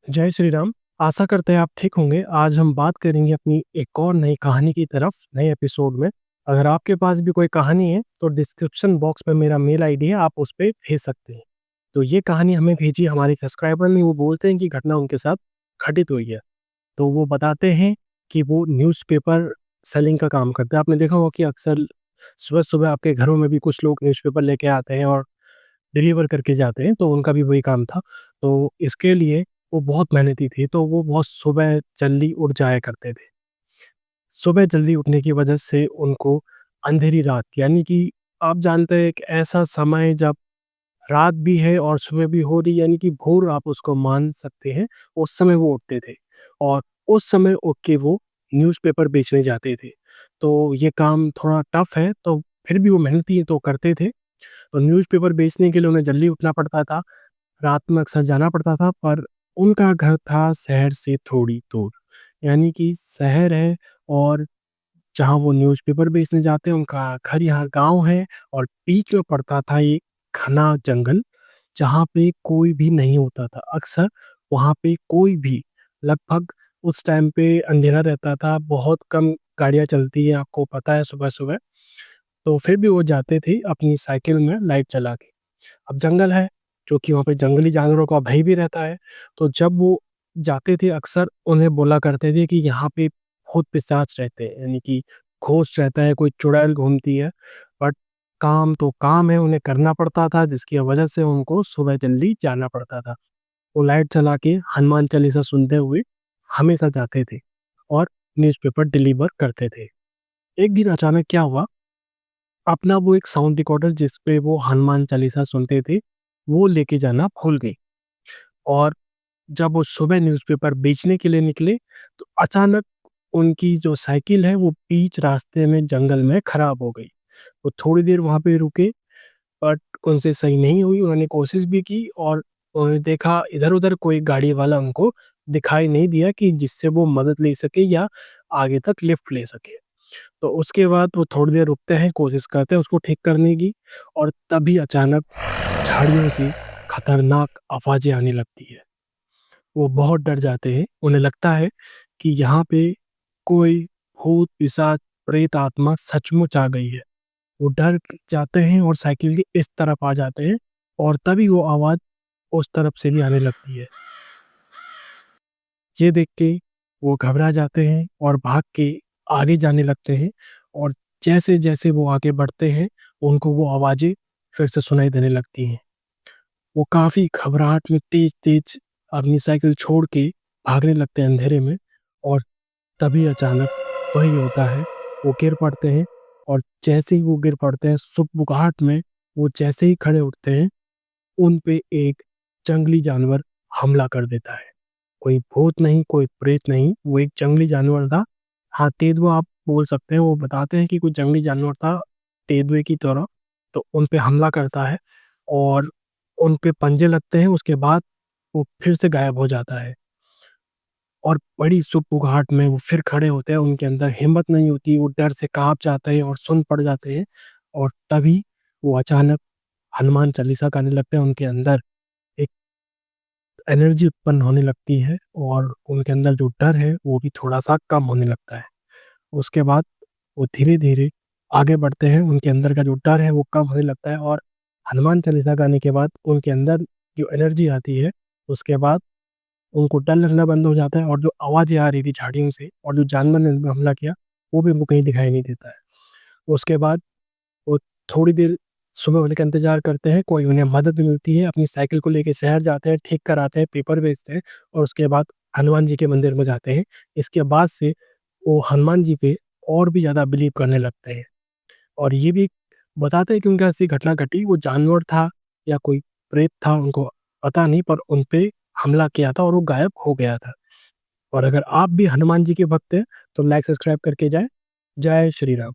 जय श्री राम। आशा करते हैं आप ठीक होंगे। आज हम बात करेंगे अपनी एक और नई कहानी की तरफ, नए एपिसोड में। अगर आपके पास भी कोई कहानी है तो डिस्क्रिप्शन बॉक्स में मेरा मेल आईडी है, आप उस पे भेज सकते हैं। तो ये कहानी हमें भेजी हमारे सब्सक्राइबर ने। वो बोलते हैं कि घटना उनके साथ घटित हुई है। तो वो बताते हैं कि वो न्यूज़पेपर सेलिंग का काम करते हैं। आपने देखा होगा कि अक्सर सुबह-सुबह आपके घरों में भी कुछ लोग न्यूज़पेपर लेके आते हैं और डिलीवर करके जाते हैं, तो उनका भी वही काम था। तो इसके लिए वो बहुत मेहनती थे, तो वो बहुत सुबह जल्दी उठ जाया करते थे। सुबह जल्दी उठने की वजह से उनको अंधेरी रात, यानी कि आप जानते हैं एक ऐसा समय जब रात भी है और सुबह भी हो रही, यानी कि भोर आप उसको मान सकते हैं, उस समय वो उठते थे। और उस समय उठ के वो न्यूज़पेपर बेचने जाते थे। तो ये काम थोड़ा टफ़ है, तो फिर भी वो मेहनती हैं तो करते थे। तो न्यूज़पेपर बेचने के लिए उन्हें जल्दी उठना पड़ता था, रात में अक्सर जाना पड़ता था, पर उनका घर था शहर से थोड़ी दूर। यानी कि शहर है और जहाँ वो न्यूज़पेपर बेचने जाते हैं, उनका घर यहाँ गाँव है और बीच में पड़ता था एक घना जंगल, जहाँ पे कोई भी नहीं होता था। अक्सर वहाँ पे कोई भी, लगभग उस टाइम पे अंधेरा रहता था, बहुत कम गाड़ियाँ चलती हैं, आपको पता है सुबह-सुबह। तो फिर भी वो जाते थे अपनी साइकिल में लाइट जला के। अब जंगल है, जो कि वहाँ पे जंगली जानवरों का भय भी रहता है, तो जब वो जाते थे अक्सर उन्हें बोला करते थे कि यहाँ पे भूत-पिशाच रहते हैं, यानी कि घोस्ट रहता है, कोई चुड़ैल घूमती है। बट काम तो काम है, उन्हें करना पड़ता था, जिसकी वजह से उनको सुबह जल्दी जाना पड़ता था। वो लाइट जला के हनुमान चालीसा सुनते हुए हमेशा जाते थे और न्यूज़पेपर डिलीवर करते थे। एक दिन अचानक क्या हुआ, अपना वो एक साउंड रिकॉर्डर जिस पे वो हनुमान चालीसा सुनते थे, वो लेके जाना भूल गई। और जब वो सुबह न्यूज़पेपर बेचने के लिए निकले, तो अचानक उनकी जो साइकिल है, वो बीच रास्ते में जंगल में खराब हो गई। वो थोड़ी देर वहाँ पे रुके, बट उनसे सही नहीं हुई। उन्होंने कोशिश भी की और उन्होंने देखा इधर-उधर कोई गाड़ी वाला उनको दिखाई नहीं दिया कि जिससे वो मदद ले सके या आगे तक लिफ्ट ले सके। तो उसके बाद वो थोड़ी देर रुकते हैं, कोशिश करते हैं उसको ठीक करने की, और तभी अचानक झाड़ियों से खतरनाक आवाज़ें आने लगती है। वो बहुत डर जाते हैं, उन्हें लगता है कि यहाँ पे कोई भूत, पिशाच, प्रेत आत्मा सचमुच आ गई है। वो डर जाते हैं और साइकिल की इस तरफ आ जाते हैं और तभी वो आवाज़ उस तरफ से भी आने लगती है। ये देख के वो घबरा जाते हैं और भाग के आगे जाने लगते हैं, और जैसे-जैसे वो आगे बढ़ते हैं, उनको वो आवाज़ें फिर से सुनाई देने लगती हैं। वो काफ़ी घबराहट में तेज़-तेज़ अपनी साइकिल छोड़ के भागने लगते हैं अंधेरे में, और तभी अचानक वही होता है, वो गिर पड़ते हैं। और जैसे ही वो गिर पड़ते हैं, सुगबुगाहट में वो जैसे ही खड़े उठते हैं, उन पे एक जंगली जानवर हमला कर देता है। कोई भूत नहीं, कोई प्रेत नहीं, वो एक जंगली जानवर था। हाँ, तेंदुआ आप बोल सकते हैं। वो बताते हैं कि कोई जंगली जानवर था, तेंदुए की तरह, तो उन पे हमला करता है और उन पे पंजे लगते हैं, उसके बाद वो फिर से गायब हो जाता है। और बड़ी सुगबुगाहट में वो फिर खड़े होते हैं, उनके अंदर हिम्मत नहीं होती, वो डर से काँप जाते हैं और सुन्न पड़ जाते हैं, और तभी वो अचानक हनुमान चालीसा गाने लगते हैं। उनके अंदर एक एनर्जी उत्पन्न होने लगती है और उनके अंदर जो डर है वो भी थोड़ा-सा कम होने लगता है। उसके बाद वो धीरे-धीरे आगे बढ़ते हैं, उनके अंदर का जो डर है वो कम होने लगता है, और हनुमान चालीसा गाने के बाद उनके अंदर जो एनर्जी आती है, उसके बाद उनको डर लगना बंद हो जाता है, और जो आवाज़ें आ रही थी झाड़ियों से और जो जानवर ने उन पे हमला किया, वो भी उनको कहीं दिखाई नहीं देता है। उसके बाद वो थोड़ी देर सुबह होने का इंतज़ार करते हैं, कोई उन्हें मदद मिलती है, अपनी साइकिल को लेके शहर जाते हैं, ठीक कराते हैं, पेपर बेचते हैं, और उसके बाद हनुमान जी के मंदिर में जाते हैं। इसके बाद से वो हनुमान जी पे और भी ज़्यादा बिलीव करने लगते हैं। और ये भी बताते हैं कि उनके साथ ऐसी घटना घटी, वो जानवर था या कोई प्रेत था उनको पता नहीं, पर उन पे हमला किया था और वो गायब हो गया था। और अगर आप भी हनुमान जी के भक्त हैं, तो लाइक सब्सक्राइब करके जाएँ। जय श्री राम।